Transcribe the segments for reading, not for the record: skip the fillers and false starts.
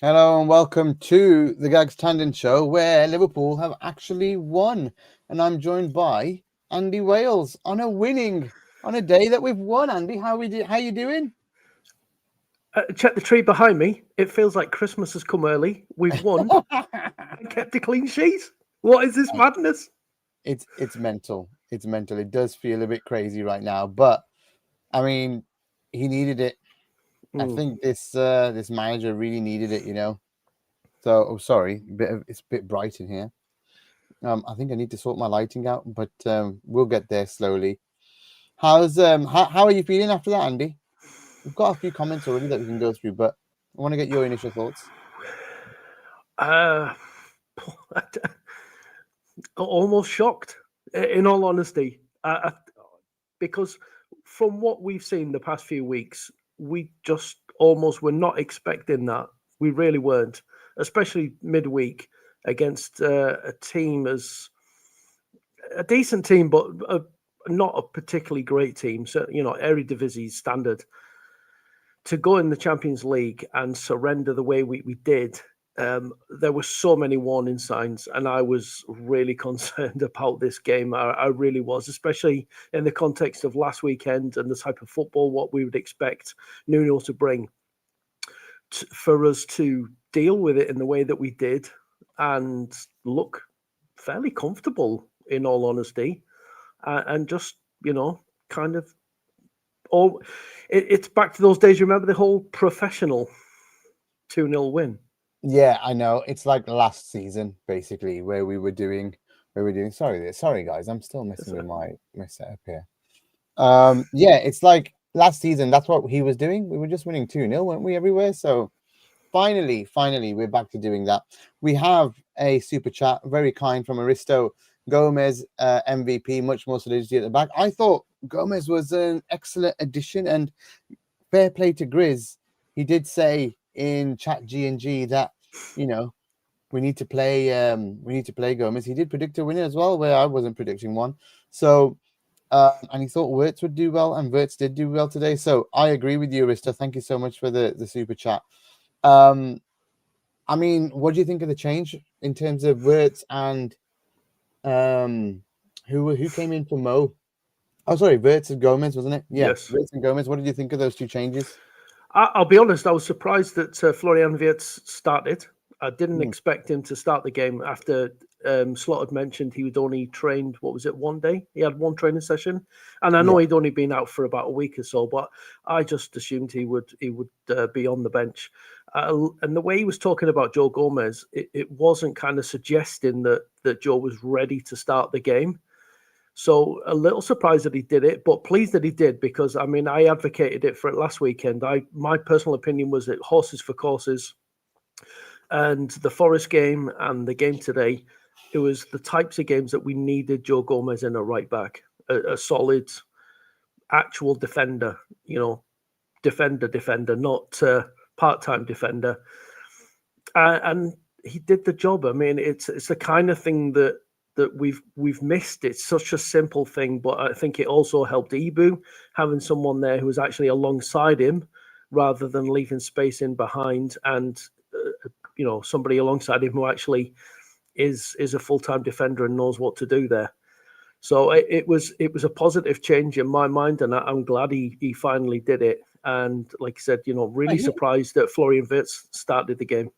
Hello and welcome to the Gags Tandon Show, where Liverpool have actually won, and I'm joined by Andy Wales on a day that we've won. Andy, how you doing? Check the tree behind me. It feels like Christmas has come early. We've won and kept a clean sheet. What is this madness? It's mental. It's mental. It does feel a bit crazy right now, but I mean, he needed it. I Mm. think this manager really needed it. So, sorry, it's a bit bright in here. I think I need to sort my lighting out, but we'll get there slowly. How are you feeling after that, Andy? We've got a few comments already that we can go through, but I want to get your initial thoughts. Uh, Almost shocked, in all honesty, because from what we've seen the past few weeks, we just almost were not expecting that. We really weren't, especially midweek against a team as a decent team, but not a particularly great team. So, Eredivisie standard. To go in the Champions League and surrender the way we did, there were so many warning signs, and I was really concerned about this game. I really was, especially in the context of last weekend and the type of football what we would expect Nuno to bring for us to deal with it in the way that we did and look fairly comfortable, in all honesty, and just kind of all. It's back to those days. Remember the whole professional 2-0 win. Yeah, I know. It's like last season, basically, where we were doing. Sorry, guys. I'm still messing with my setup here. Yeah, it's like last season. That's what he was doing. We were just winning 2-0, weren't we, everywhere? So finally, we're back to doing that. We have a super chat, very kind from Aristo Gomez, MVP, much more solidity at the back. I thought Gomez was an excellent addition, and fair play to Grizz. He did say in chat G&G that you know we need to play Gomez. He did predict a winner as well, where I wasn't predicting one. So and he thought Wirtz would do well, and Wirtz did do well today. So I agree with you, Arista. Thank you so much for the super chat. Um, I mean, what do you think of the change in terms of Wirtz and um, who came in for Mo? Oh, sorry, Wirtz and Gomez, wasn't it? Yeah, Yes. Wirtz and Gomez. What did you think of those two changes? I'll be honest, I was surprised that Florian Wirtz started. I didn't Hmm, expect him to start the game after Slot had mentioned he would only trained, what was it, one day? He had one training session. And I know yeah, he'd only been out for about a week or so, but I just assumed he would be on the bench. And the way he was talking about Joe Gomez, it wasn't kind of suggesting that Joe was ready to start the game. So a little surprised that he did it, but pleased that he did because I mean I advocated it for it last weekend. My personal opinion was that horses for courses, and the Forest game and the game today, it was the types of games that we needed Joe Gomez in a right back, a solid actual defender, defender, not part-time defender, and he did the job. I mean, it's the kind of thing that we've missed. It's such a simple thing, but I think it also helped Ibu having someone there who was actually alongside him rather than leaving space in behind, and somebody alongside him who actually is a full time defender and knows what to do there. So it was a positive change in my mind, and I'm glad he finally did it. And like I said, but really he surprised that Florian Wirtz started the game.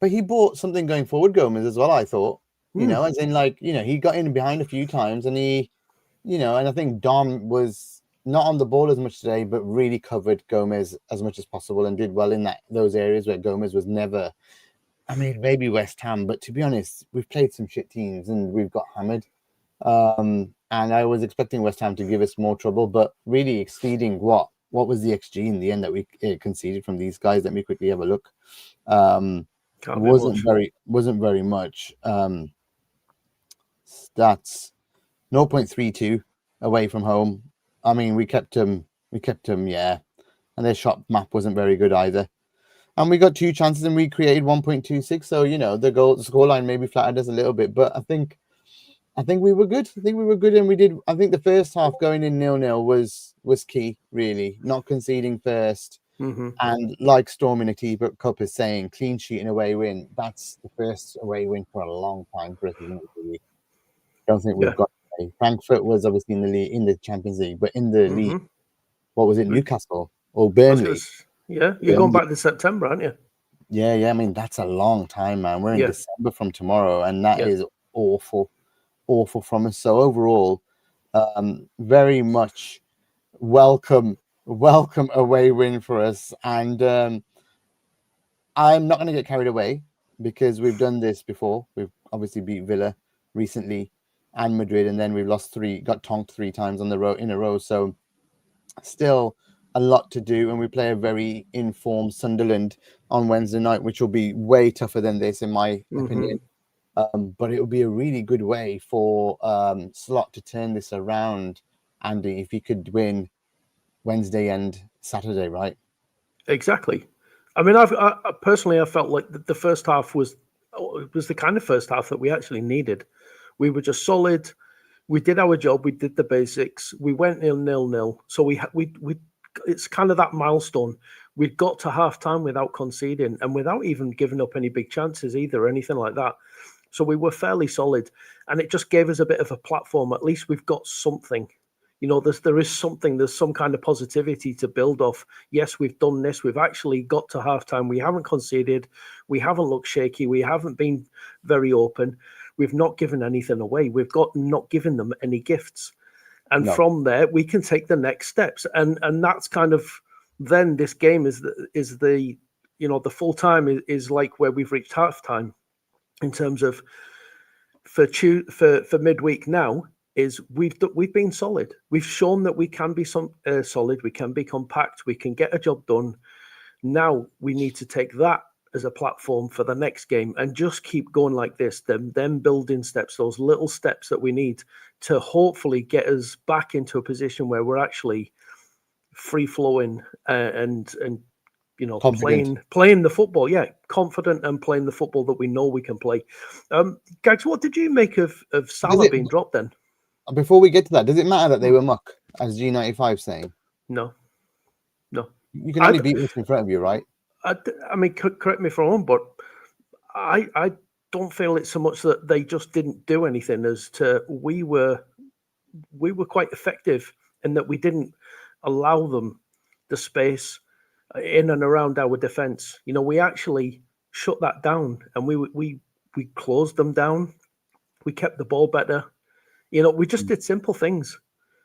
but he bought something going forward, Gomez as well. I thought, Hmm. as in like he got in behind a few times, and and I think Dom was not on the ball as much today, but really covered Gomez as much as possible and did well in those areas where Gomez was never. I mean, maybe West Ham, but to be honest, we've played some shit teams and we've got hammered. And I was expecting West Ham to give us more trouble, but really exceeding what was the XG in the end that we conceded from these guys? Let me quickly have a look. Um, Can't be wasn't much. very much. Stats 0.32 away from home. I mean, we kept them, yeah, and their shot map wasn't very good either. And we got two chances and we created 1.26. So the scoreline maybe flattered us a little bit, but I think we were good. I think we were good, and we did. I think the first half going in 0-0 was key. Really, not conceding first, And like Storm in a Cup is saying, clean sheet and away win. That's the first away win for a long time for us, isn't it? Really? Don't think we've got. Frankfurt was obviously in the league, in the Champions League, but in the league, what was it? Newcastle or Burnley? You're going back to September, aren't you? Yeah. I mean, that's a long time, man. We're in December from tomorrow, and that is awful from us. So overall, very much welcome away win for us. And I'm not going to get carried away because we've done this before. We've obviously beat Villa recently and Madrid, and then we've got tonked 3 times in a row. So still a lot to do, and we play a very informed Sunderland on Wednesday night, which will be way tougher than this, in my opinion. But it will be a really good way for Slot to turn this around, Andy, if he could win Wednesday and Saturday, right? Exactly. I mean, I personally felt like the first half was the kind of first half that we actually needed. We were just solid. We did our job. We did the basics. We went 0-0. So we it's kind of that milestone. We got to half time without conceding and without even giving up any big chances either, or anything like that. So we were fairly solid, and it just gave us a bit of a platform. At least we've got something. You know, there is something. There's some kind of positivity to build off. Yes, we've done this. We've actually got to halftime. We haven't conceded. We haven't looked shaky. We haven't been very open. We've not given anything away. We've not given them any gifts. And from there, we can take the next steps. And that's kind of then this game is the you know, the full time is like where we've reached halftime in terms of for midweek now. Is we've been solid. We've shown that we can be solid. We can be compact. We can get a job done. Now we need to take that as a platform for the next game and just keep going like this. Them building steps, those little steps that we need to hopefully get us back into a position where we're actually free flowing and you know, playing the football. Yeah, confident and playing the football that we know we can play. Gags, what did you make of Salah being dropped then? Before we get to that, does it matter that they were muck, as G95 saying? No. You can only beat what's in front of you, right? I mean, correct me if I'm wrong, but I don't feel it's so much that they just didn't do anything as to we were quite effective in that we didn't allow them the space in and around our defence. You know, we actually shut that down and we closed them down. We kept the ball better. You know, we just did simple things.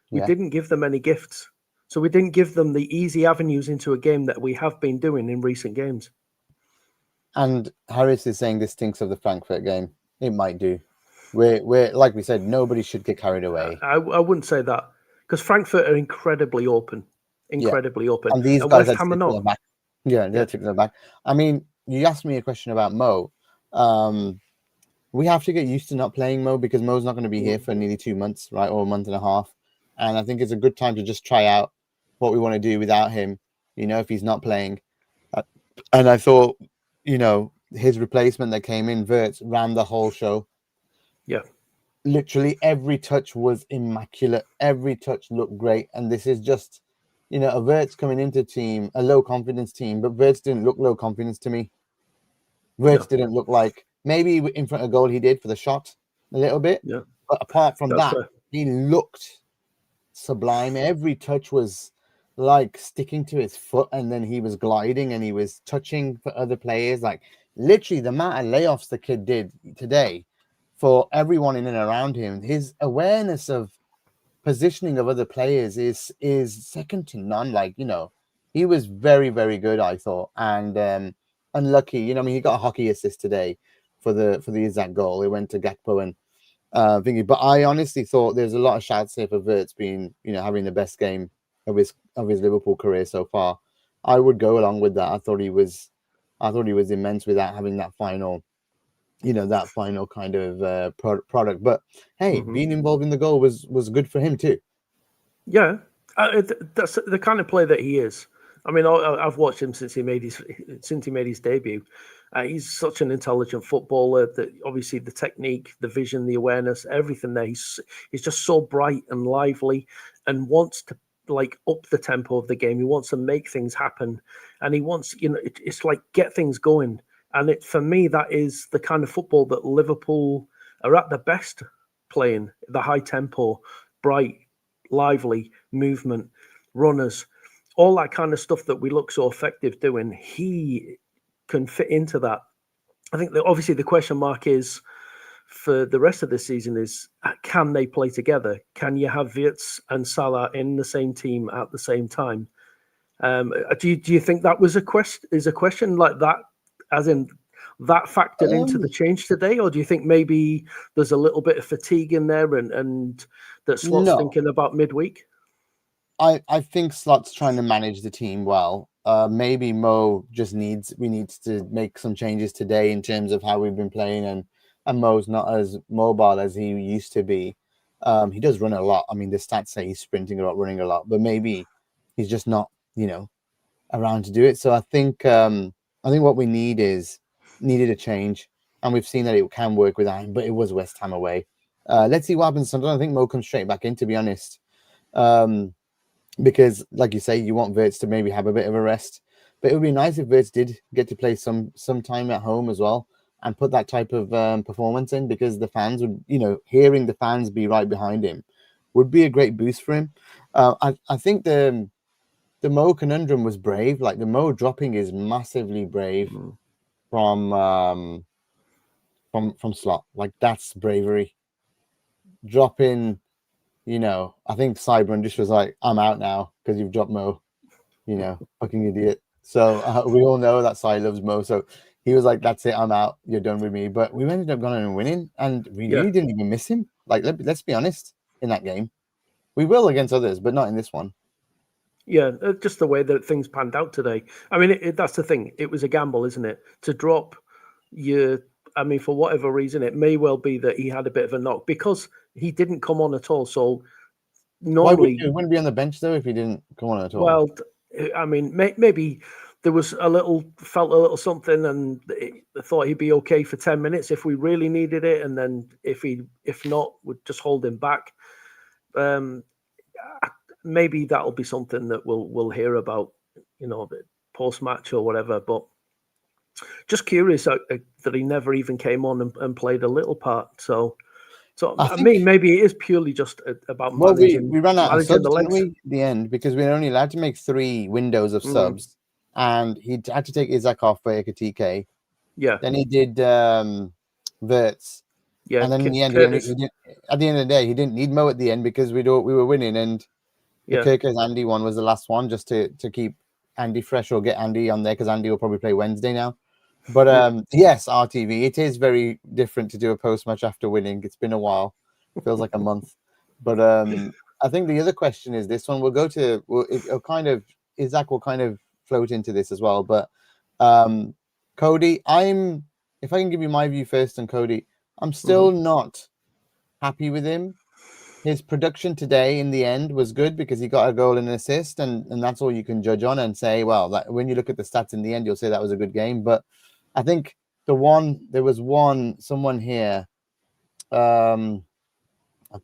We didn't give them any gifts. So we didn't give them the easy avenues into a game that we have been doing in recent games. And Harris is saying this stinks of the Frankfurt game. It might do. We're like we said, nobody should get carried away. I wouldn't say that because Frankfurt are incredibly open. Open. And these guys are back. They're taking them back. I mean, you asked me a question about Mo. We have to get used to not playing Mo because Mo's not going to be here for nearly 2 months, right? Or a month and a half. And I think it's a good time to just try out what we want to do without him, you know, if he's not playing. And I thought, you know, his replacement that came in, Wirtz, ran the whole show. Yeah. Literally every touch was immaculate. Every touch looked great. And this is just, you know, a Wirtz coming into team, a low confidence team, but Wirtz didn't look low confidence to me. Wirtz didn't look like, maybe in front of goal he did for the shot a little bit. Yeah. But apart from he looked sublime. Every touch was like sticking to his foot, and then he was gliding and he was touching for other players. Like literally the amount of layoffs the kid did today for everyone in and around him. His awareness of positioning of other players is second to none. Like, you know, he was very, very good, I thought. And unlucky, you know, I mean, he got a hockey assist today for the exact goal. It went to Gakpo and thingy. But I honestly thought there's a lot of shouts here for Wirtz being, you know, having the best game of his Liverpool career so far. I would go along with that. I thought he was immense without having that final, you know, that final kind of product. But hey, being involved in the goal was good for him too. Yeah, that's the kind of player that he is. I mean, I've watched him since he made his debut. He's such an intelligent footballer. That obviously the technique, the vision, the awareness, everything there. He's just so bright and lively, and wants to like up the tempo of the game. He wants to make things happen, and he wants, it's like get things going. And for me, that is the kind of football that Liverpool are at the best playing: the high tempo, bright, lively movement, runners, all that kind of stuff that we look so effective doing. He can fit into that. I think that obviously the question mark is for the rest of the season is, can they play together? Can you have Wirtz and Salah in the same team at the same time? Do you think that was a question like that, as in that factored into the change today, or do you think maybe there's a little bit of fatigue in there and that Slot's thinking about midweek? I think Slot's trying to manage the team well. Maybe Mo just needs to make some changes today in terms of how we've been playing, and Mo's not as mobile as he used to be. He does run a lot. I mean, the stats say he's sprinting a lot, running a lot, but maybe he's just not, around to do it. So I think what we needed a change, and we've seen that it can work with that, but it was West Ham away. Let's see what happens Sunday. I think Mo comes straight back in, to be honest. Because, like you say, you want Wirtz to maybe have a bit of a rest. But it would be nice if Wirtz did get to play some time at home as well and put that type of performance in, because the fans would, hearing the fans be right behind him would be a great boost for him. I think the Mo conundrum was brave. Like, the Mo dropping is massively brave from Slot. Like, that's bravery. Dropping. I think Cyburn just was like, I'm out now because you've dropped Mo, fucking idiot. So we all know that Cy loves Mo. So he was like, that's it, I'm out. You're done with me. But we ended up going and winning, and we really didn't even miss him. Like, let's be honest, in that game. We will against others, but not in this one. Yeah, just the way that things panned out today. I mean, that's the thing. It was a gamble, isn't it? To drop for whatever reason, it may well be that he had a bit of a knock because he didn't come on at all. So normally, he wouldn't be on the bench though if he didn't come on at all. Well, I mean, maybe there was felt a little something, and thought he'd be okay for 10 minutes if we really needed it, and then if not, would just hold him back. Maybe that'll be something that we'll hear about, post match or whatever. But just curious that he never even came on and played a little part. So maybe it is purely just about managing. We ran out of subs, the legs. didn't we? At the end, because we were only allowed to make 3 windows of subs, and he had to take Isaac off for Ekatike. Yeah. Then he did Wirtz. Yeah. And then in the end, at the end of the day, he didn't need Mo at the end because we were winning, and the Kirkers Andy one was the last one just to keep Andy fresh or get Andy on there, because Andy will probably play Wednesday now. But yes, RTV, it is very different to do a post-match after winning. It's been a while. It feels like a month. But I think the other question is this one. Isaac will kind of float into this as well. But Cody, if I can give you my view first on Cody, I'm still not happy with him. His production today in the end was good because he got a goal and an assist, and that's all you can judge on and say, well, when you look at the stats in the end, you'll say that was a good game. But I think someone here, I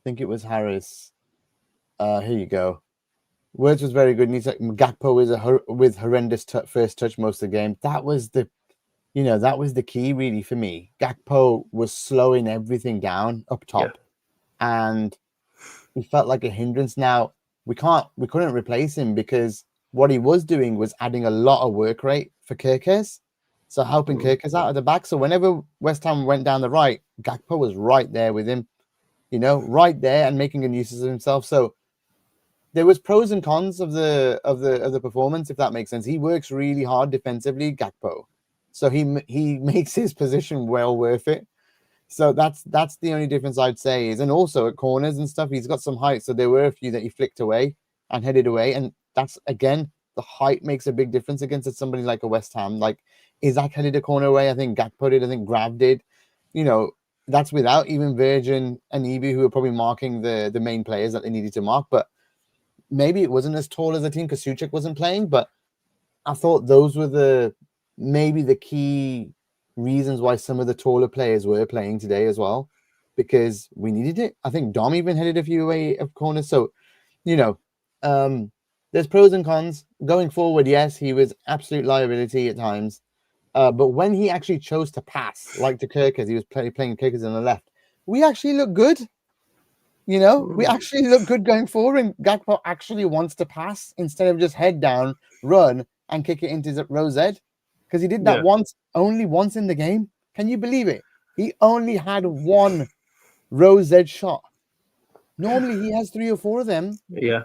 think it was Harris. Here you go. Words was very good. And he's like, Gakpo with horrendous first touch most of the game. That was the key really for me. Gakpo was slowing everything down up top, and he felt like a hindrance. Now we couldn't replace him because what he was doing was adding a lot of work rate for Kirkers. So helping Kirkers out at the back. So whenever West Ham went down the right, Gakpo was right there with him, right there and making a nuisance of himself. So there was pros and cons of the performance, if that makes sense. He works really hard defensively, Gakpo. So he makes his position well worth it. So that's the only difference I'd say is, and also at corners and stuff, he's got some height. So there were a few that he flicked away and headed away. And that's, again, the height makes a big difference against somebody like a West Ham. Like Isaac headed a corner away. I think Gakpo did. I think Grav did. That's without even Virgin and Ibu, who are probably marking the main players that they needed to mark. But maybe it wasn't as tall as a team because Suchek wasn't playing. But I thought those were maybe the key reasons why some of the taller players were playing today as well, because we needed it. I think Dom even headed a few away of corners. So, there's pros and cons. Going forward, yes, he was absolute liability at times. But when he actually chose to pass, like to Kirkers, he was playing Kirkers on the left, we actually look good. You know, we actually look good going forward, and Gakpo actually wants to pass instead of just head down, run, and kick it into row Z. Because he did that only once in the game. Can you believe it? He only had one row Z shot. Normally, he has 3 or 4 of them. Yeah.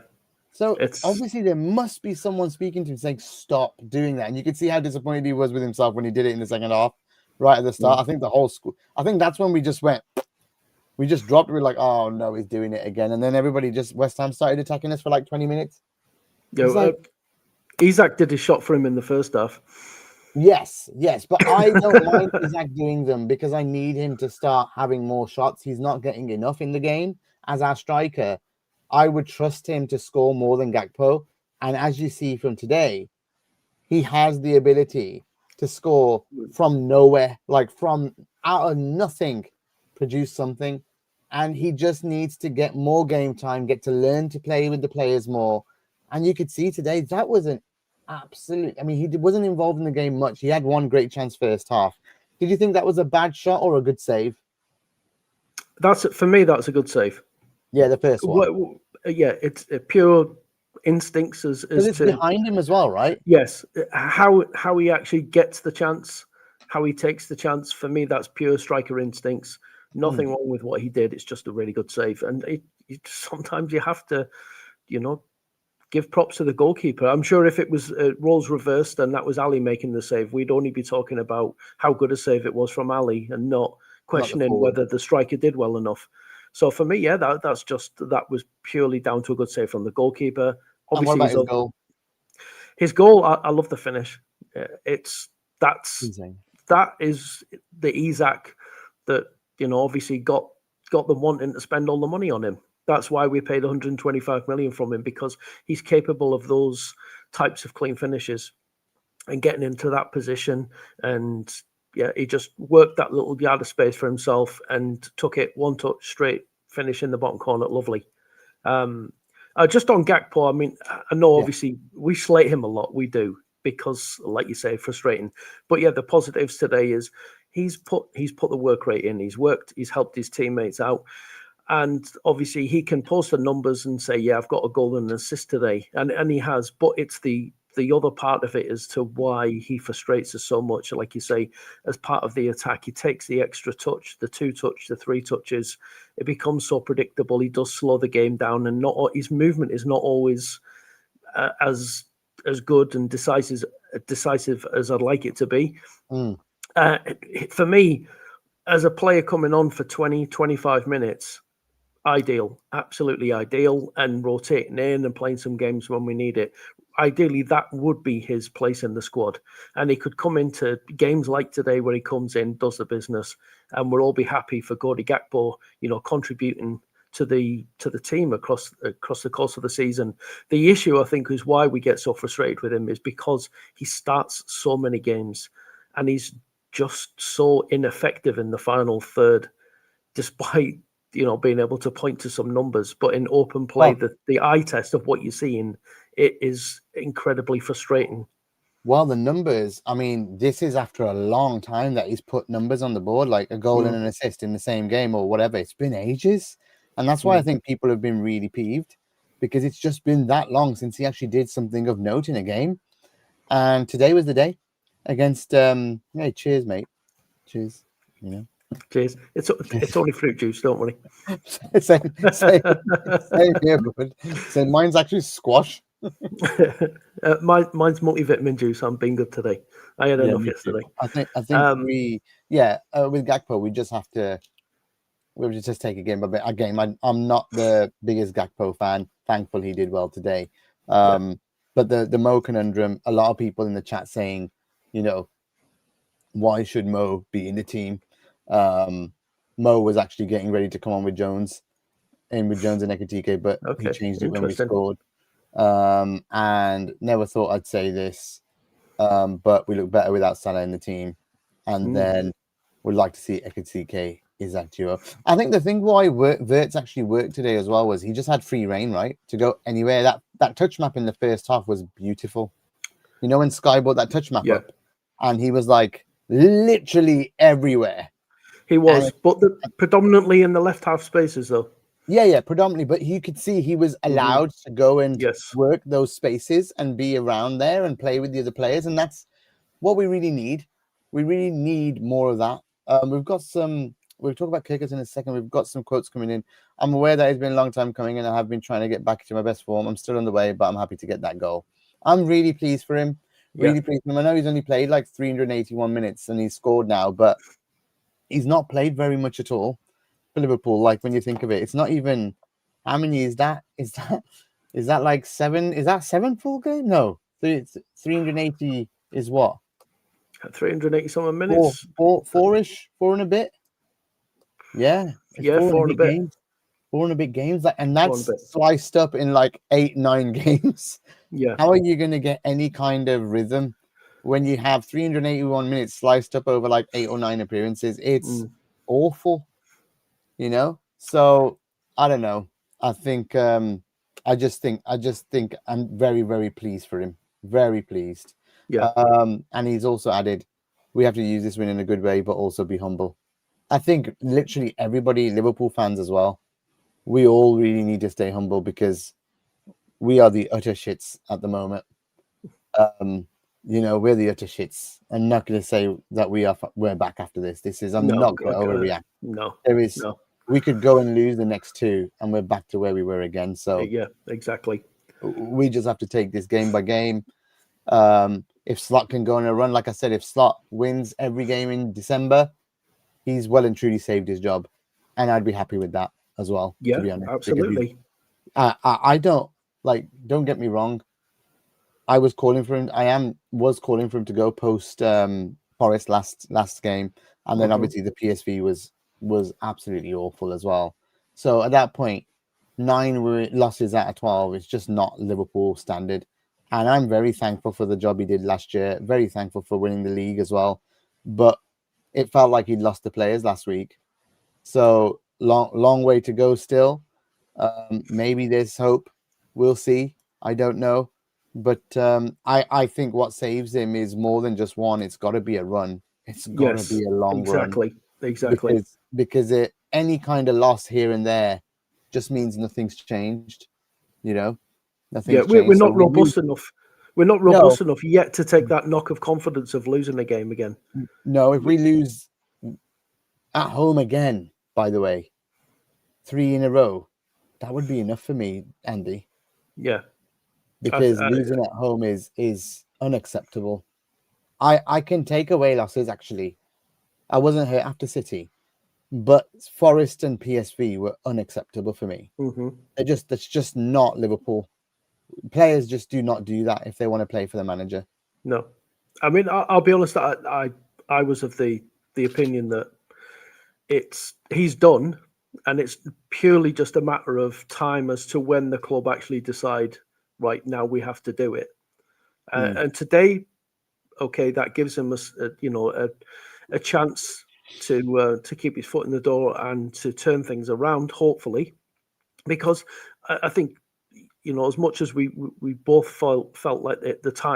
So obviously, there must be someone speaking to him saying, "Stop doing that." And you could see how disappointed he was with himself when he did it in the second half, right at the start. I think the whole school. I think that's when we just went. We just dropped. We're like, "Oh no, he's doing it again." And then everybody West Ham started attacking us for like 20 minutes. Yeah, Isak did his shot for him in the first half. Yes, but I don't mind Isak doing them because I need him to start having more shots. He's not getting enough in the game as our striker. I would trust him to score more than Gakpo. And as you see from today, he has the ability to score from nowhere, like from out of nothing, produce something. And he just needs to get more game time, get to learn to play with the players more. And you could see today that was an absolute. I mean, he wasn't involved in the game much. He had one great chance first half. Did you think that was a bad shot or a good save? For me, that's a good save. Yeah, the first one. Yeah, it's pure instincts as it's to behind him as well, right? Yes, how he actually gets the chance, how he takes the chance. For me, that's pure striker instincts. Nothing wrong with what he did. It's just a really good save, and sometimes you have to, give props to the goalkeeper. I'm sure if it was roles reversed and that was Ali making the save, we'd only be talking about how good a save it was from Ali and not questioning whether the striker did well enough. So for me, yeah, that was purely down to a good save from the goalkeeper. Obviously, and what about his goal? His goal, I love the finish. That is the Isak that obviously got them wanting to spend all the money on him. That's why we paid 125 million from him, because he's capable of those types of clean finishes and getting into that position. And yeah, he just worked that little yard of space for himself and took it one touch straight, finish in the bottom corner. Lovely. Just on Gakpo, I mean, I know obviously we slate him a lot. We do, because, like you say, frustrating. But yeah, the positives today is he's put the work rate in. He's worked. He's helped his teammates out. And obviously, he can post the numbers and say, "Yeah, I've got a goal and an assist today," and he has. But it's the other part of it as to why he frustrates us so much. Like you say, as part of the attack, he takes the extra touch, the 2 touch, the 3 touches. It becomes so predictable. He does slow the game down, and his movement is not always as good and decisive as I'd like it to be. For me, as a player coming on for 20, 25 minutes, ideal, absolutely ideal, and rotating in and playing some games when we need it. Ideally, that would be his place in the squad, and he could come into games like today where he comes in, does the business, and we'll all be happy for Gordy Gakpo, contributing to the team across the course of the season. The issue, I think, is why we get so frustrated with him is because he starts so many games, and he's just so ineffective in the final third, despite being able to point to some numbers. But in open play, the eye test of what you're seeing, it is incredibly frustrating. Well, the numbers, I mean, this is after a long time that he's put numbers on the board, like a goal and an assist in the same game or whatever. It's been ages. And that's why I think people have been really peeved, because it's just been that long since he actually did something of note in a game. And today was the day against, hey, cheers, mate. Cheers, Cheers. It's only fruit juice, don't worry. same here, bud. So mine's actually squash. Mine's multivitamin juice. I'm being good today. I had enough yesterday. I think with Gakpo, we just have to just take a game by a game. I'm not the biggest Gakpo fan. Thankful he did well today. But the Mo conundrum, a lot of people in the chat saying, why should Mo be in the team? Mo was actually getting ready to come on with Jones and Ekitike, but he changed it when we scored. And never thought I'd say this, but we look better without Salah in the team. And then we'd like to see Ekitike Isak duo. I think the thing why Wirtz actually worked today as well was he just had free reign, right, to go anywhere. that touch map in the first half was beautiful. You know, when Sky brought that touch map up, and he was like literally everywhere. He was, but predominantly in the left half spaces, though. Yeah, predominantly. But you could see he was allowed to go and work those spaces and be around there and play with the other players, and that's what we really need. We really need more of that. We've got some. We'll talk about kickers in a second. We've got some quotes coming in. I'm aware that it's been a long time coming, and I have been trying to get back to my best form. I'm still on the way, but I'm happy to get that goal. I'm really pleased for him. Really pleased for him. I know he's only played like 381 minutes, and he's scored now, but he's not played very much at all for Liverpool. Like when you think of it, it's not even. How many is that? Is that like 7? Is that 7 full game? No, 380 is what? 380 something minutes. Four-ish, 4 and a bit. Yeah, 4 and a bit. Games. 4 and a bit games, and that's sliced up in like 8-9 games. Yeah. How are you going to get any kind of rhythm when you have 381 minutes sliced up over like 8 or 9 appearances? It's awful, you know. So I don't know. I think I just think I'm very, very pleased for him. Very pleased. Yeah. And he's also added, we have to use this win in a good way, but also be humble. I think literally everybody, Liverpool fans as well, we all really need to stay humble because we are the utter shits at the moment. You know, we're the utter shits. I'm not going to say that we're back after this. I'm not going to overreact. No. We could go and lose the next 2 and we're back to where we were again. So yeah, exactly. We just have to take this game by game. If Slot can go on a run, like I said, if Slot wins every game in December, he's well and truly saved his job, and I'd be happy with that as well. Yeah, to be honest. absolutely. I don't get me wrong. I was calling for him. Was calling for him to go post Forest last game, and then obviously the PSV was absolutely awful as well. So at that point, 9 losses out of 12 is just not Liverpool standard. And I'm very thankful for the job he did last year. Very thankful for winning the league as well. But it felt like he'd lost the players last week. So long way to go still. Maybe there's hope. We'll see. I don't know. But I think what saves him is more than just one. It's got to be a run. It's got to be a long run. Exactly. Because any kind of loss here and there just means nothing's changed. You know? Nothing's changed. We're not robust enough. We're not robust enough yet to take that knock of confidence of losing the game again. No, if we lose at home again, by the way, 3 in a row, that would be enough for me, Andy. Yeah. Because losing at home is unacceptable. I can take away losses, actually. I wasn't hurt after City, but Forest and PSV were unacceptable for me. That's just not Liverpool. Players just do not do that if they want to play for the manager. No. I mean, I'll be honest, I was of the opinion that he's done, and it's purely just a matter of time as to when the club actually decide, right, now we have to do it. And today, that gives him a chance to keep his foot in the door and to turn things around, hopefully, because I think, as much as we both felt like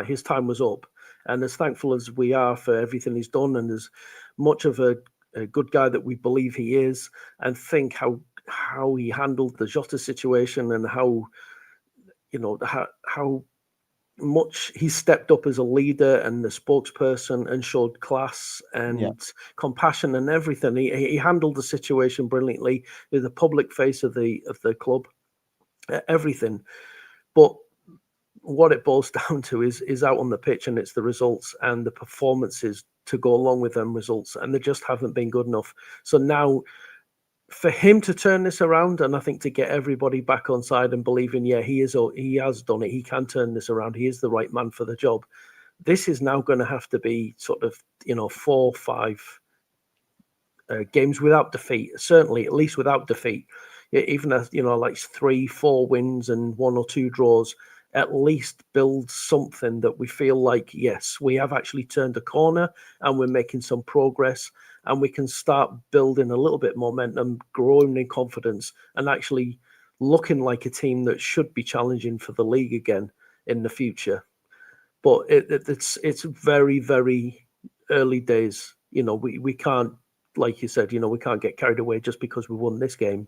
his time was up, and as thankful as we are for everything he's done, and as much of a good guy that we believe he is, and think how he handled the Jota situation and how much he stepped up as a leader and a spokesperson and showed class and compassion and everything. He handled the situation brilliantly. He's the public face of the club. Everything, but what it boils down to is out on the pitch, and it's the results and the performances to go along with them results, and they just haven't been good enough. So now, for him to turn this around, and I think to get everybody back on side and believing, he has done it, he can turn this around, he is the right man for the job. This is now going to have to be sort of 4 or 5 games without defeat, certainly at least without defeat. Even as like 3-4 wins and 1 or 2 draws, at least build something that we feel like, yes, we have actually turned a corner and we're making some progress, and we can start building a little bit momentum, growing in confidence, and actually looking like a team that should be challenging for the league again in the future. But it's very, very early days. We can't, like you said, we can't get carried away just because we won this game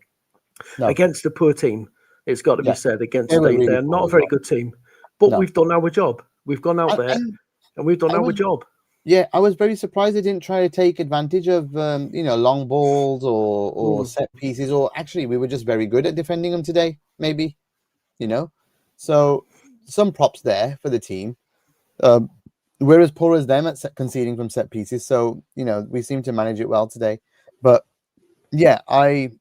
against a poor team. It's got to be said, against they're not a very good team, but we've done our job. We've gone out there and we've done our job. Yeah, I was very surprised they didn't try to take advantage of long balls or set pieces, or actually we were just very good at defending them today, maybe, So some props there for the team. We're as poor as them at conceding from set pieces, so we seem to manage it well today. But yeah, I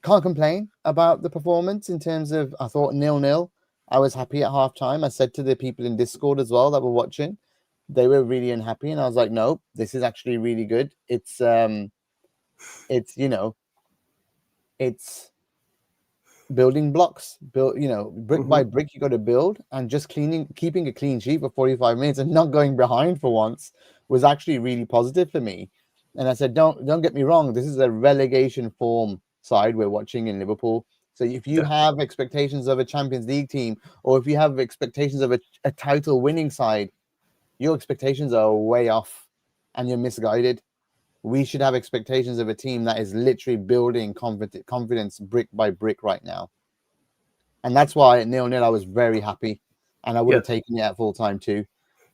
can't complain about the performance in terms of, I thought 0-0. I was happy at halftime. I said to the people in Discord as well that were watching, they were really unhappy, and I was like, no, this is actually really good. It's building blocks, brick by brick. You got to build, and just keeping a clean sheet for 45 minutes and not going behind for once was actually really positive for me. And I said, don't get me wrong, this is a relegation form side we're watching in Liverpool. So if you have expectations of a Champions League team, or if you have expectations of a title winning side, your expectations are way off and you're misguided. We should have expectations of a team that is literally building confidence brick by brick right now. And that's why at 0-0, I was very happy. And I would have taken it at full time too.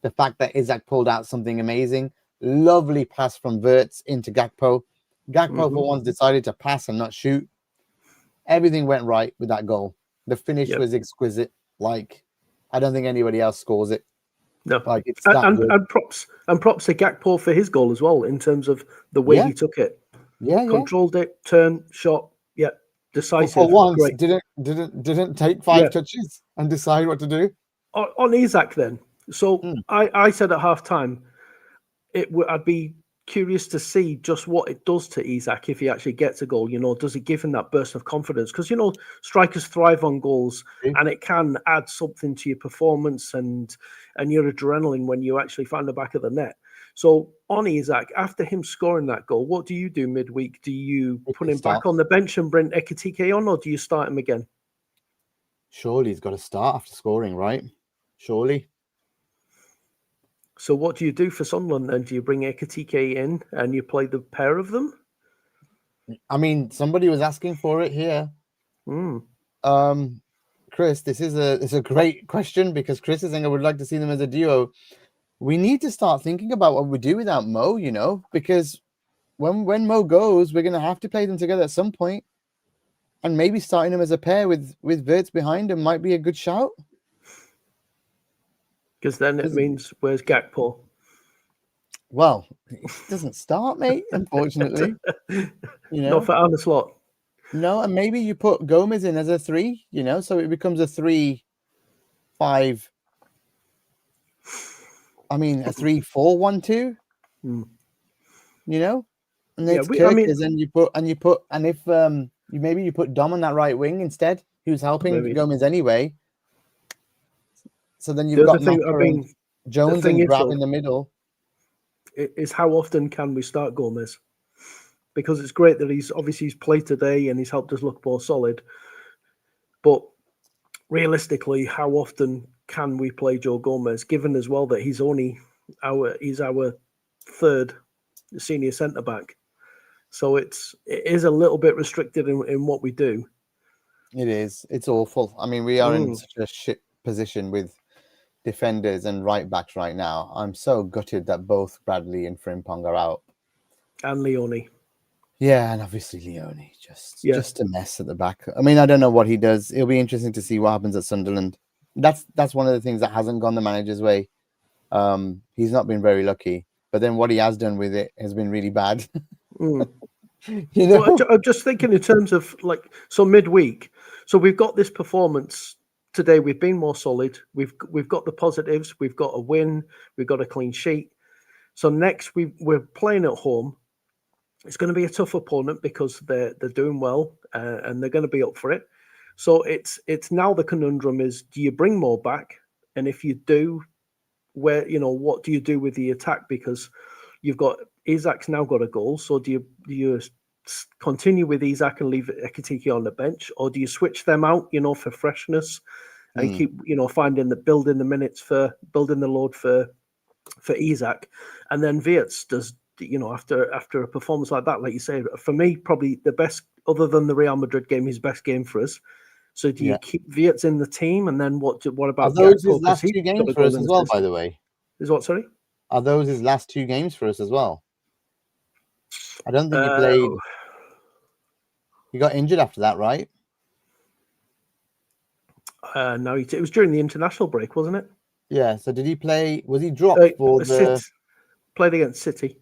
The fact that Isak pulled out something amazing. Lovely pass from Wirtz into Gakpo. Gakpo for once decided to pass and not shoot. Everything went right with that goal. The finish was exquisite. Like, I don't think anybody else scores it. No, like it's and props to Gakpo for his goal as well, in terms of the way he took it. Controlled it, turn, shot. Decisive. For once, great. Didn't take 5 touches and decide what to do. On Isak then. So I said at halftime, I'd be curious to see just what it does to Isak if he actually gets a goal. Does it give him that burst of confidence? Because strikers thrive on goals, and it can add something to your performance and your adrenaline when you actually find the back of the net. So on Isak, after him scoring that goal, what do you do midweek? Do you put him back on the bench and bring Ekitike on, or do you start him again? Surely he's got to start after scoring, right? Surely. So what do you do for Sunderland then? Do you bring Ekitike in and you play the pair of them? I mean, somebody was asking for it here. Chris, this is a great question, because Chris is saying I would like to see them as a duo. We need to start thinking about what we do without Mo, because when Mo goes, we're going to have to play them together at some point. And maybe starting them as a pair with Wirtz behind him might be a good shout. Because then it means, where's Gakpo? Well, it doesn't start, mate, unfortunately. Not for Arne Slot. No, and maybe you put Gomez in as a 3, so it becomes a 3-5. I mean, a 3-4-1-2. And it's Kirkers, and if maybe you put Dom on that right wing instead, who's helping Gomez anyway. So then you've got Jones and Grab in the middle. Is how often can we start Gomez? Because it's great that he's played today and he's helped us look more solid. But realistically, how often can we play Joe Gomez, given as well that he's our third senior centre back? So it is a little bit restricted in what we do. It is. It's awful. I mean, we are in such a shit position with defenders and right backs right now. I'm so gutted that both Bradley and Frimpong are out. And Leone. Yeah, and obviously Leone. Just a mess at the back. I mean, I don't know what he does. It'll be interesting to see what happens at Sunderland. That's one of the things that hasn't gone the manager's way. He's not been very lucky. But then what he has done with it has been really bad. Well, I'm just thinking in terms of so midweek. So we've got this performance today. We've been more solid. We've got the positives. We've got a win. We've got a clean sheet. So next we're playing at home. It's going to be a tough opponent because they're doing well and they're going to be up for it. So it's now the conundrum is, do you bring more back? And if you do, what do you do with the attack? Because you've got Isak's now got a goal. So do you continue with Isak and leave Ekitike on the bench, or do you switch them out, for freshness and keep, building the minutes building the load for Isak, and then Wirtz does, after a performance like that, like you say, for me, probably the best, other than the Real Madrid game, his best game for us. So do you keep Wirtz in the team, and then what about those his last 2 games for us as well? By the way, is what? Sorry, are those his last 2 games for us as well? I don't think he played. He got injured after that, right? No, it was during the international break, wasn't it? Yeah. So did he play? Was he dropped for the? Played against City.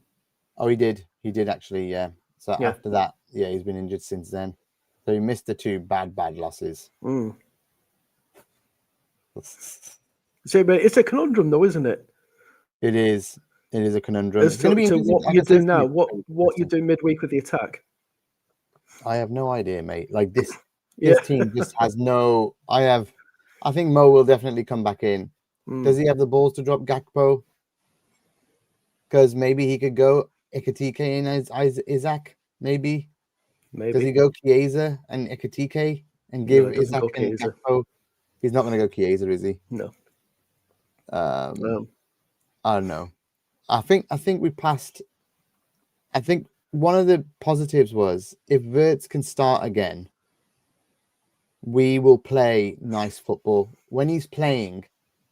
Oh, he did. He did actually. Yeah. So after that, he's been injured since then. So he missed the 2 bad losses. So, but it's a conundrum, though, isn't it? It is. It is a conundrum. It's going to be what you do now. What you do midweek with the attack. I have no idea, mate. Like this team just has no. I think Mo will definitely come back in. Does he have the balls to drop Gakpo? Because maybe he could go Ekitike in as Isak. Maybe. Does he go Chiesa and Ekitike and give Isak and Gakpo? He's not going to go Chiesa, is he? No. I don't know. I think we passed. I think one of the positives was if Wirtz can start again, we will play nice football. When he's playing,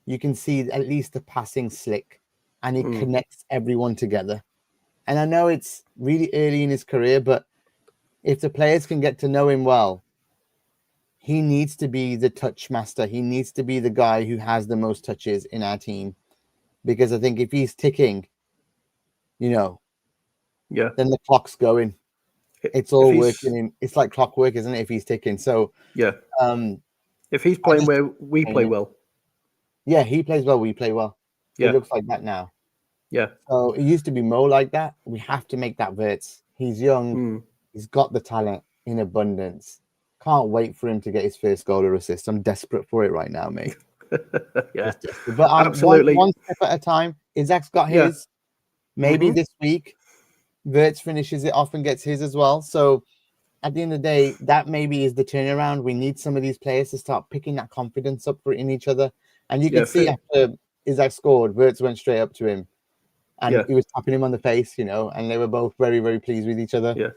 you can see at least the passing slick, and he connects everyone together. And I know it's really early in his career, but if the players can get to know him well, he needs to be the touch master. He needs to be the guy who has the most touches in our team. Because I think if he's ticking, then the clock's going. It's all working. It's like clockwork, isn't it? If he's ticking. So, if he's playing where we play well. Yeah, he plays well. We play well. Yeah. It looks like that now. Yeah. So it used to be Mo like that. We have to make that Wirtz. He's young. He's got the talent in abundance. Can't wait for him to get his first goal or assist. I'm desperate for it right now, mate. But absolutely. One step at a time. Isak's got his. Maybe this week, Wirtz finishes it off and gets his as well. So at the end of the day, that maybe is the turnaround. We need some of these players to start picking that confidence up in each other. And you can see after Isak scored, Wirtz went straight up to him. And he was tapping him on the face, and they were both very, very pleased with each other. Yeah.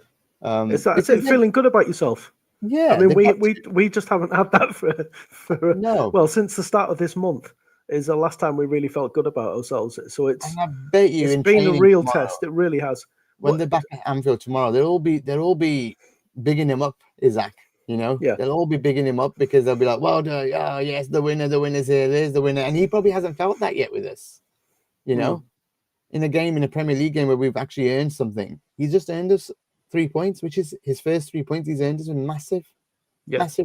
It's feeling good about yourself. Yeah. I mean, we just haven't had that for since the start of this month is the last time we really felt good about ourselves. So it's been a real test. It really has. When they're back at Anfield tomorrow, they'll all be bigging him up, Isak. They'll all be bigging him up because they'll be like, well, yes, the winner's here. There's the winner. And he probably hasn't felt that yet with us, in a Premier League game where we've actually earned something. He's just earned us 3 points, which is his first 3 points he's earned us massive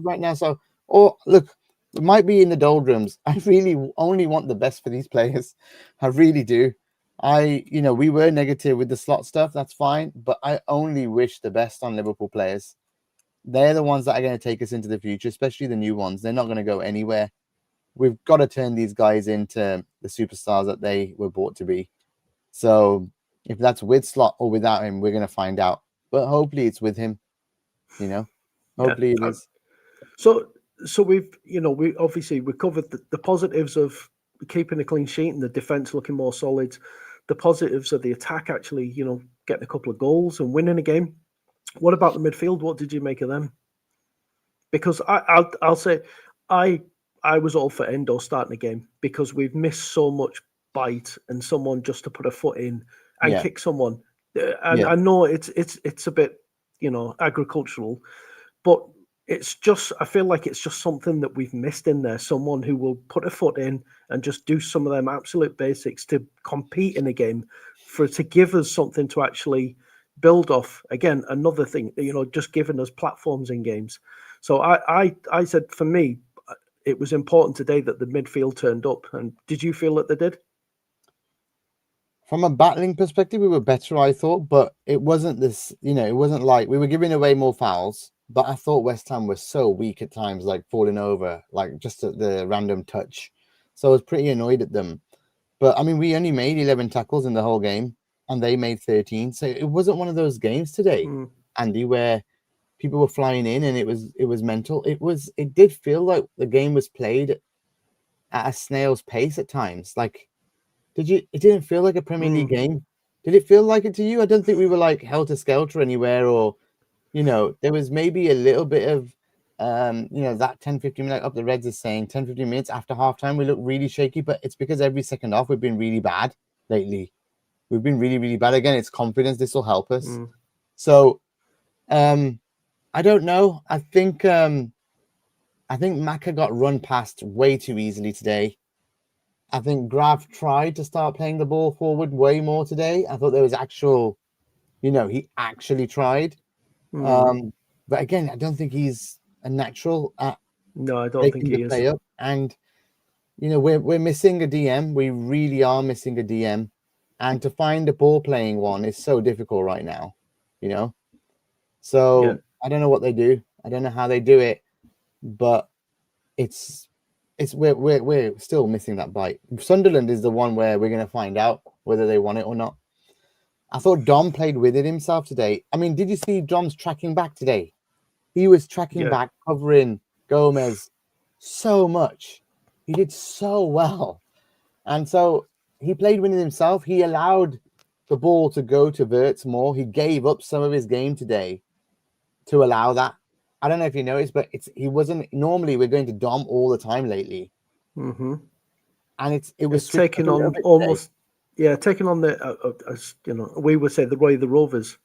right now. So, look, it might be in the doldrums. I really only want the best for these players. I really do. We were negative with the slot stuff. That's fine. But I only wish the best on Liverpool players. They're the ones that are going to take us into the future, especially the new ones. They're not going to go anywhere. We've got to turn these guys into the superstars that they were brought to be. So if that's with Slot or without him, we're going to find out. But hopefully it's with him. Hopefully it is. So we obviously covered the positives of keeping a clean sheet and the defense looking more solid. The positives of the attack actually, getting a couple of goals and winning a game. What about the midfield? What did you make of them? Because I'll say I was all for Endo starting the game because we've missed so much bite and someone just to put a foot in and kick someone. And I know it's a bit, agricultural, but I feel like it's just something that we've missed in there. Someone who will put a foot in and just do some of them absolute basics to compete in a game to give us something to actually build off. Again, another thing, just giving us platforms in games. So I said for me, it was important today that the midfield turned up. And did you feel that they did? From a battling perspective, we were better, I thought, but it wasn't this, it wasn't like we were giving away more fouls, but I thought West Ham was so weak at times, like falling over, like just at the random touch. So I was pretty annoyed at them. But I mean, we only made 11 tackles in the whole game and they made 13. So it wasn't one of those games today Andy, where people were flying in and it was mental. It did feel like the game was played at a snail's pace at times. Like, it didn't feel like a Premier League game. Did it feel like it to you? I don't think we were like helter-skelter anywhere, or, there was maybe a little bit of, that 10-15 minutes up. The Reds is saying 10-15 minutes after halftime, we look really shaky, but it's because every second half we've been really bad lately. We've been really, really bad. Again, it's confidence. This will help us. So, I don't know. I think Maka got run past way too easily today. I think Graf tried to start playing the ball forward way more today. I thought there was actual, he actually tried. But again, I don't think he's a natural at no, I don't think he is. Play up. And we're missing a DM. We really are missing a DM. And to find a ball playing one is so difficult right now. So I don't know what they do. I don't know how they do it, but we're still missing that bite. Sunderland is the one where we're going to find out whether they want it or not. I thought Dom played with it himself today. I mean, did you see Dom's tracking back today? He was tracking back, covering Gomez so much. He did so well. And so he played with it himself. He allowed the ball to go to Wirtz more. He gave up some of his game today to allow that. I don't know if you noticed, but he wasn't. Normally, we're going to Dom all the time lately, and it was taking on almost, taking on the we would say the way the Rovers,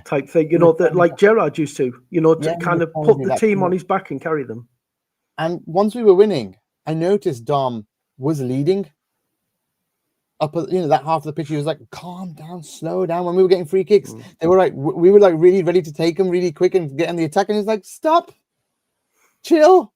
type thing. That like Gerrard used to, to kind of put the team on his back and carry them. And once we were winning, I noticed Dom was leading up, that half of the pitch. He was like, calm down, slow down. When we were getting free kicks, they were like, we were like really ready to take them really quick and get in the attack. And he's like, stop, chill.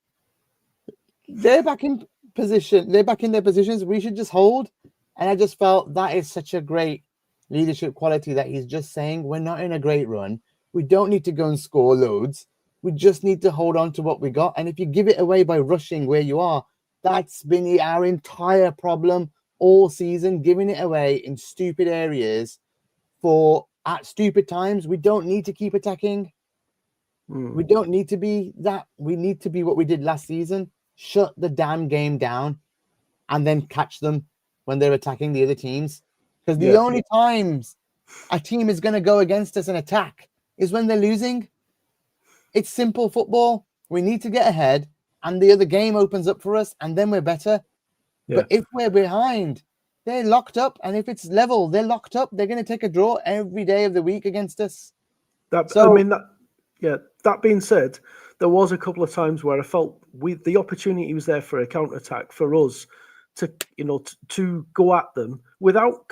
They're back in position. They're back in their positions. We should just hold. And I just felt that is such a great leadership quality that he's just saying, we're not in a great run. We don't need to go and score loads. We just need to hold on to what we got. And if you give it away by rushing where you are, that's been our entire problem all season, giving it away in stupid areas at stupid times. We don't need to keep attacking. We don't need to be that. We need to be what we did last season. Shut the damn game down and then catch them when they're attacking the other teams. Because the only times a team is going to go against us and attack is when they're losing. It's simple football. We need to get ahead and the other game opens up for us and then we're better. But if we're behind, they're locked up. And if it's level, they're locked up. They're going to take a draw every day of the week against us. That being said, there was a couple of times where I felt the opportunity was there for a counter-attack for us to, to go at them without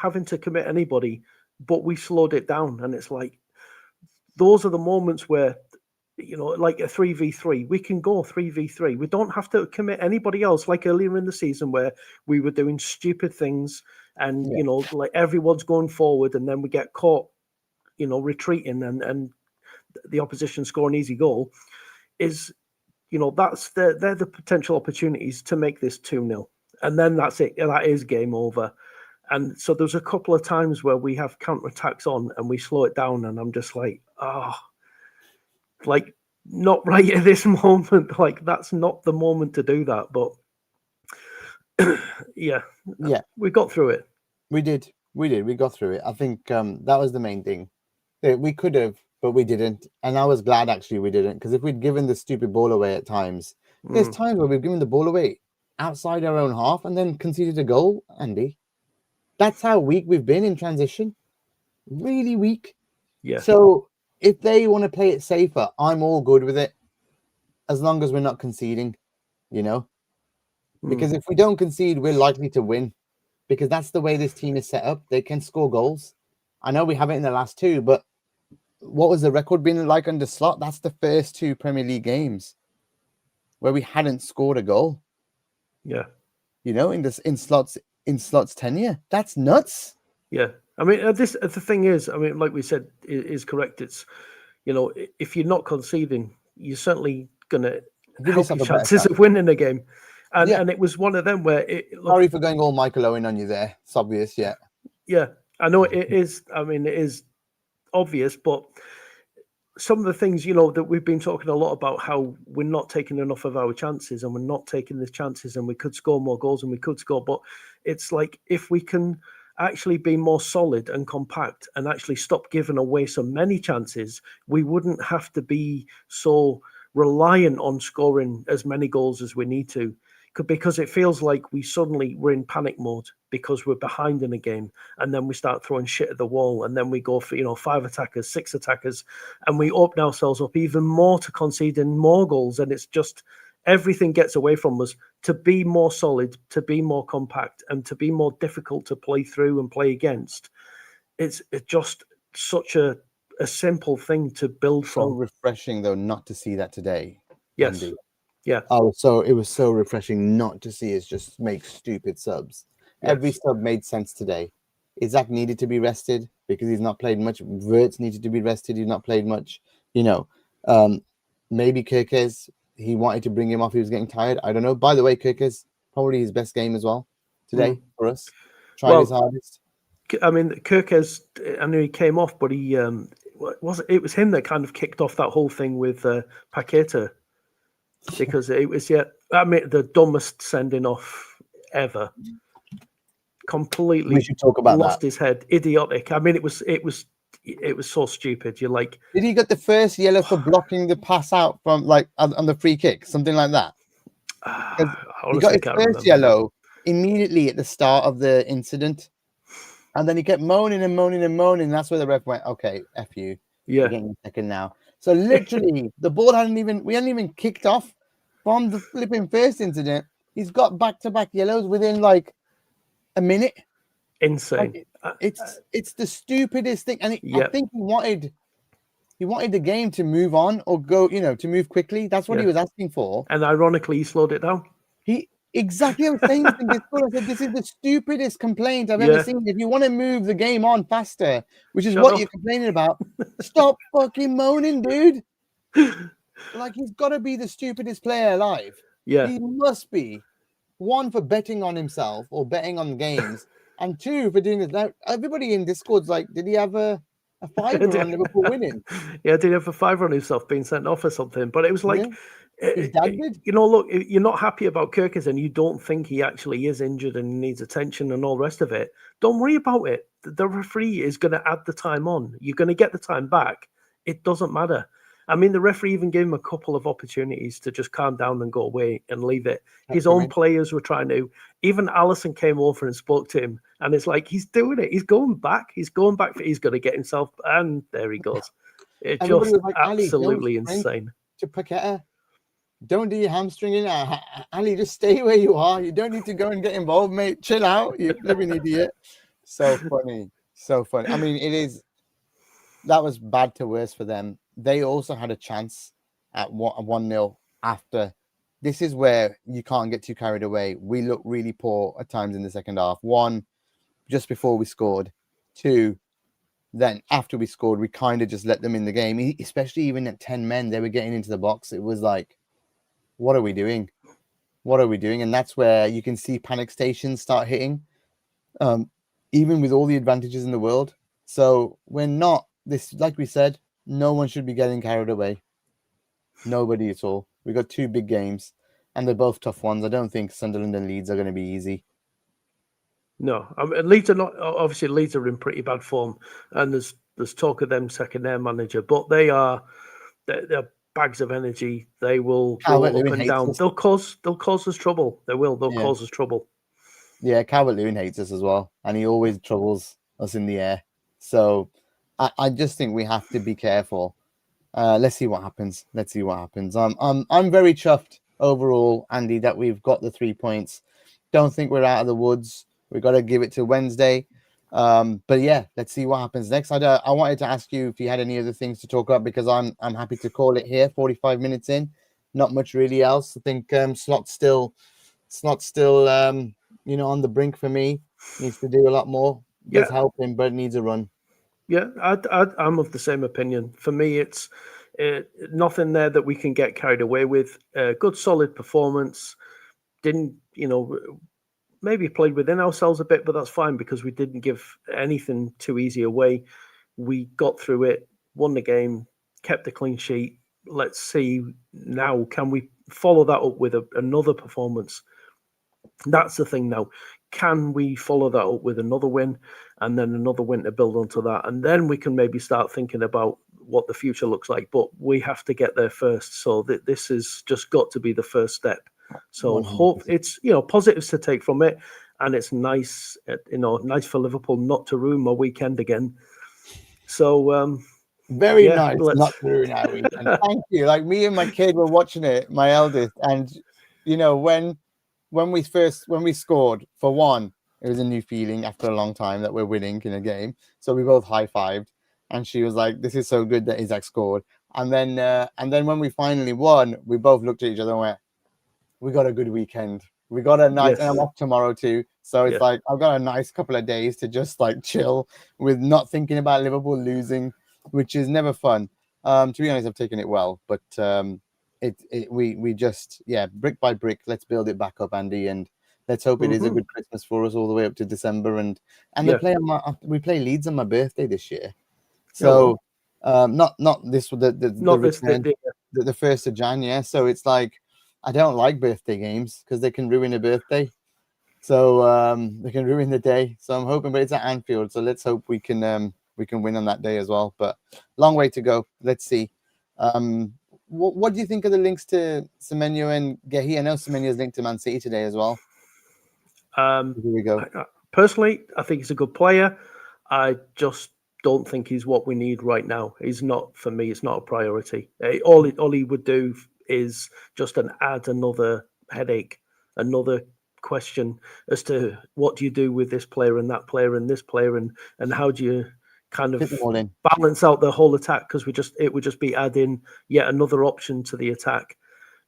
having to commit anybody, but we slowed it down. And it's like, those are the moments where, like a 3v3, we can go 3v3. We don't have to commit anybody else like earlier in the season where we were doing stupid things and, like everyone's going forward and then we get caught, retreating and the opposition score an easy goal is, they're the potential opportunities to make this 2-0. And then that's it. That is game over. And so there's a couple of times where we have counterattacks on and we slow it down and I'm just like, like not right at this moment. Like that's not the moment to do that. But we got through it. We did. We got through it. I think that was the main thing. We could have, but we didn't. And I was glad actually we didn't, because if we'd given the stupid ball away at times, there's times where we've given the ball away outside our own half and then conceded a goal, Andy. That's how weak we've been in transition. Really weak. Yeah. So if they want to play it safer, I'm all good with it. As long as we're not conceding, Because if we don't concede, we're likely to win. Because that's the way this team is set up. They can score goals. I know we haven't in the last two, but what was the record been like under Slot? That's the first two Premier League games where we hadn't scored a goal. Yeah. In Slot's tenure. That's nuts. Yeah. I mean, the thing is, like we said, is correct. It's, if you're not conceding, you're certainly going to help your chances of winning a game. And it was one of them where sorry for going all Michael Owen on you there. It's obvious, yeah. Yeah, I know it is. I mean, it is obvious, but some of the things, that we've been talking a lot about, how we're not taking enough of our chances and we're not taking the chances and we could score more goals and we could score. But it's like, if we can actually be more solid and compact and actually stop giving away so many chances, we wouldn't have to be so reliant on scoring as many goals as we need to. Because it feels like we're in panic mode because we're behind in a game, and then we start throwing shit at the wall, and then we go for 5 attackers, 6 attackers, and we open ourselves up even more to conceding more goals, and it's just everything gets away from us. To be more solid, to be more compact, and to be more difficult to play through and play against, it's just such a simple thing to build from. So refreshing though not to see that today. Yes. Andy. Yeah. Oh, so it was so refreshing not to see us just make stupid subs. Yes. Every sub made sense today. Isaac needed to be rested because he's not played much. Wirtz needed to be rested. He's not played much. Maybe Kirkes, he wanted to bring him off. He was getting tired. I don't know. By the way, Kirkes, probably his best game as well today for us. Tried his hardest. I mean, Kirkes, I knew he came off, but he it was him that kind of kicked off that whole thing with Paqueta. Because it was the dumbest sending off ever. Completely we should talk about lost that. his head. Idiotic. I mean, it was so stupid. You're like, did he get the first yellow for blocking the pass out from on the free kick, something like that? He got his first yellow immediately at the start of the incident, and then he kept moaning and moaning and moaning. And that's where the ref went, "Okay, F you. Yeah, you're getting a second now." So literally, the ball we hadn't even kicked off from the flipping first incident. He's got back-to-back yellows within like a minute. Insane. It's the stupidest thing, and I think he wanted the game to move on or go, to move quickly. That's what he was asking for. And ironically, he slowed it down. Exactly the same thing. I said, this is the stupidest complaint I've ever seen. If you want to move the game on faster, which is what you're complaining about, stop fucking moaning, dude. Like, he's got to be the stupidest player alive. Yeah. He must be. One, for betting on himself or betting on games, and two, for doing this. Now, everybody in Discord's like, did he have a fiver on Liverpool winning? Yeah, did he have a fiver on himself being sent off or something? But it was like... His dad did. Look, you're not happy about Kirkes and you don't think he actually is injured and needs attention and all the rest of it. Don't worry about it. The referee is going to add the time on. You're going to get the time back. It doesn't matter. I mean, the referee even gave him a couple of opportunities to just calm down and go away and leave it. His own players were trying to. Even Allison came over and spoke to him, and it's like, he's doing it. He's going back. He's going back. He's going to get himself, and there he goes. It's just like, absolutely insane. To Paqueta. Don't do your hamstringing. Ali, just stay where you are. You don't need to go and get involved, mate. Chill out. You flipping idiot. So funny. So funny. I mean, that was bad to worse for them. They also had a chance at 1-0 after. This is where you can't get too carried away. We looked really poor at times in the second half. 1, just before we scored. 2, then after we scored, we kind of just let them in the game. Especially even at 10 men, they were getting into the box. It was like, what are we doing? What are we doing? And that's where you can see panic stations start hitting, even with all the advantages in the world. So we're not this, like we said, no one should be getting carried away. Nobody at all. We got 2 big games, and they're both tough ones. I don't think Sunderland and Leeds are going to be easy. No, I mean, Leeds are not. Obviously, Leeds are in pretty bad form, and there's talk of them sacking their manager, but they're bags of energy. They will go up and down. They'll cause us trouble. They will. They'll cause us trouble. Yeah, Calvert-Lewin hates us as well, and he always troubles us in the air. So I just think we have to be careful. Let's see what happens. I'm very chuffed overall, Andy, that we've got the 3 points. Don't think we're out of the woods. We've got to give it to Wednesday. But yeah, let's see what happens next. I wanted to ask you if you had any other things to talk about, because I'm happy to call it here. 45 minutes in, not much really else. I think Slot's still on the brink for me. Needs to do a lot more. Does help him, but needs a run. Yeah, I'm of the same opinion. For me, it's nothing there that we can get carried away with. Good, solid performance. Didn't maybe played within ourselves a bit, but that's fine because we didn't give anything too easy away. We got through it, won the game, kept a clean sheet. Let's see now, can we follow that up with another performance? That's the thing now. Can we follow that up with another win and then another win to build onto that? And then we can maybe start thinking about what the future looks like. But we have to get there first. So this has just got to be the first step. So 100%. hope it's, positives to take from it. And it's nice, nice for Liverpool not to ruin my weekend again. So, very nice not to ruin our weekend. Thank you. Like, me and my kid were watching it, my eldest, and when we scored, for one, it was a new feeling after a long time that we're winning in a game. So we both high-fived, and she was like, "This is so good that Isaac scored." And then when we finally won, we both looked at each other and went, "We got a good weekend. We got a nice," and I'm off tomorrow too. So it's like, I've got a nice couple of days to just like chill with not thinking about Liverpool losing, which is never fun. To be honest, I've taken it well, but we just, brick by brick, let's build it back up, Andy, and let's hope it is a good Christmas for us all the way up to December. And we play Leeds on my birthday this year, so not this the 1st of Jan, so it's like, I don't like birthday games because they can ruin a birthday, so they can ruin the day. So I'm hoping, but it's at Anfield, so let's hope we can win on that day as well. But long way to go. Let's see. What do you think of the links to Semenyo and Gehi? I know Semenyo's linked to Man City today as well. Here we go. Personally, I think he's a good player. I just don't think he's what we need right now. He's not, for me, it's not a priority. All he would do is just add another headache, another question as to what do you do with this player and that player and this player, and how do you kind of balance out the whole attack, because it would just be adding yet another option to the attack.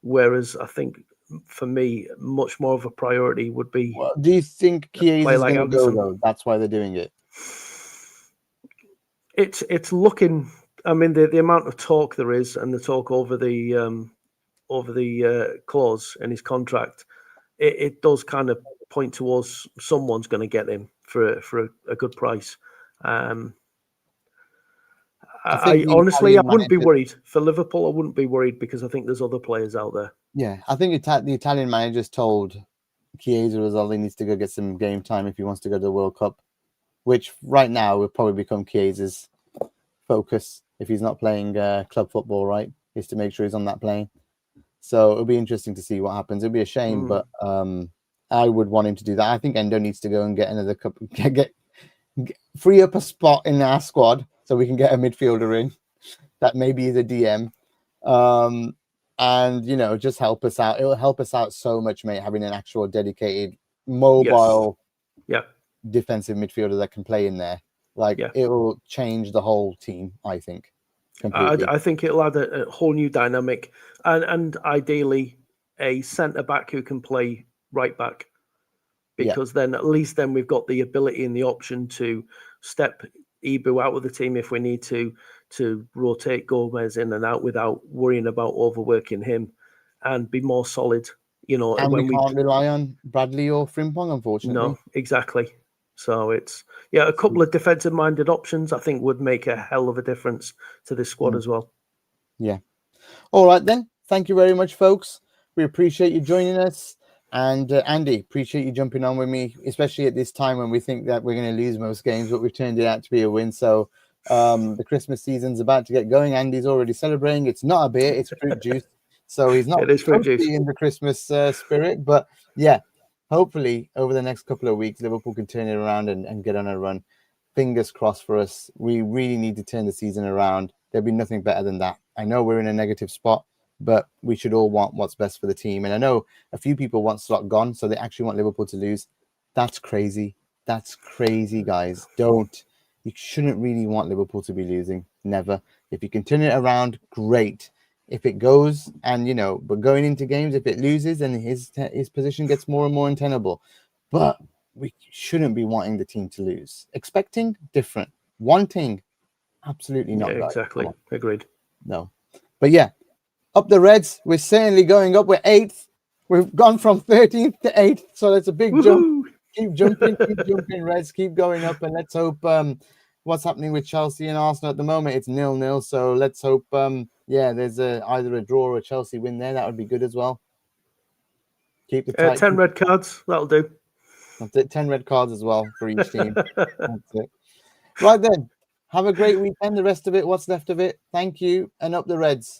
Whereas I think, for me, much more of a priority would be. Well, do you think Chiesa is going to go though? That's why they're doing it. It's looking. I mean, the amount of talk there is, and the talk over the clause in his contract, it does kind of point towards someone's going to get him for a good price. I honestly, I wouldn't be worried for Liverpool. I wouldn't be worried because I think there's other players out there. Yeah, I think the Italian managers told Chiesa as well he needs to go get some game time if he wants to go to the World Cup, which right now will probably become Chiesa's focus if he's not playing club football, right? Is to make sure he's on that plane. So it'll be interesting to see what happens. It'll be a shame, but I would want him to do that. I think Endo needs to go and get another cup, get free up a spot in our squad so we can get a midfielder in that maybe is a DM. And just help us out. It will help us out so much, mate, having an actual dedicated mobile defensive midfielder that can play in there. It will change the whole team, I think. I think it'll add a whole new dynamic, and ideally a centre back who can play right back, because then at least we've got the ability and the option to step Ibu out of the team if we need to rotate Gomez in and out without worrying about overworking him, and be more solid. And we can't rely on Bradley or Frimpong, unfortunately. No, exactly. So it's a couple of defensive-minded options I think would make a hell of a difference to this squad as well. Yeah. All right then. Thank you very much, folks. We appreciate you joining us. And Andy, appreciate you jumping on with me, especially at this time when we think that we're going to lose most games, but we've turned it out to be a win. So the Christmas season's about to get going. Andy's already celebrating. It's not a beer, it's fruit juice. So he's not totally in the Christmas spirit. But yeah, hopefully over the next couple of weeks, Liverpool can turn it around and get on a run. Fingers crossed for us. We really need to turn the season around. There'll be nothing better than that. I know we're in a negative spot, but we should all want what's best for the team. And I know a few people want Slot gone, so they actually want Liverpool to lose. That's crazy. That's crazy, guys. You shouldn't really want Liverpool to be losing. Never. If you can turn it around, great. If it goes but going into games, if it loses, then his position gets more and more untenable. But we shouldn't be wanting the team to lose. Expecting, different. Wanting, absolutely not. Yeah, exactly. Agreed. No. But yeah, up the Reds. We're certainly going up. We're 8th. We've gone from 13th to 8th. So that's a big jump. Keep jumping, Reds. Keep going up. And let's hope what's happening with Chelsea and Arsenal at the moment. It's 0-0. So let's hope, there's either a draw or a Chelsea win there. That would be good as well. Keep the tight. 10 red cards. That'll do. That's it. 10 red cards as well for each team. That's it. Right then. Have a great weekend. The rest of it, what's left of it. Thank you. And up the Reds.